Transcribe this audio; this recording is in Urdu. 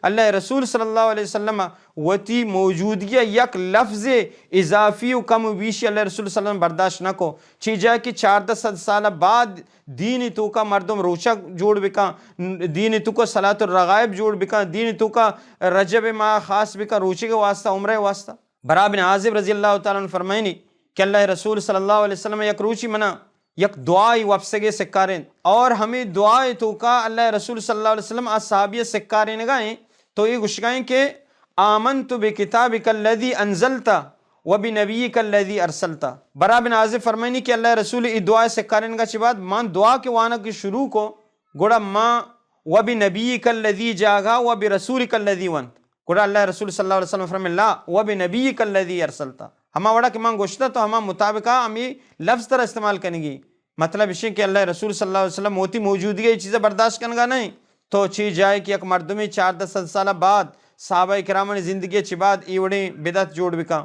اللہ رسول صلی اللہ علیہ وسلم وتی موجودگی یک لفظ اضافی و کم و بیشی اللہ رسول صلی اللہ علیہ وسلم برداشت نہ کو چی جائے کہ 1400 سال بعد دین تو کا مردم روچہ جوڑ بکا، دین تو کا صلاۃ الرغائب جوڑ بکا، دین تو کا رجب ماہ خاص بکا روچے کے واسطہ عمرہ واسطہ۔ برا بن عازب رضی اللہ تعالیٰ عنہ فرمائنی کہ اللہ رسول صلی اللہ علیہ وسلم یک روچی منا یک دعائی وفسگے سکارین، اور ہمیں دعائی تو کا اللہ رسول صلی اللہ علیہ وسلم اصحابی سکارین گائیں تو یہ گشگائیں کہ آمنت بکتابک الذی انزلت وبنبیک الذی ارسلت۔ برا بن عازب فرمائنی کہ اللہ رسول ای دعائی سکارین گا چی بعد مان دعا کے وانا کی شروع کو گوڑا ماں وبنبیک الذی جاگا وبرسولک الذی ونت، گوڑا اللہ رسول صلی اللہ علیہ وسلم فرمائن لا وبنبیک الذی ارسلت، ہما وڑا کہ مان گوشتا تو ہما مطابقہ ہمیں لفظ تر استعمال کرنے گی، مطلب اسی کہ اللہ رسول صلی اللہ علیہ وسلم موتی موجودگی یہ چیزیں برداشت کرنے گا نہیں تو چی جائے کہ یک مردمی 400 سالہ بعد صحابہ کرامن زندگی چی بعد ایوڑی بدعت جوڑ بکا۔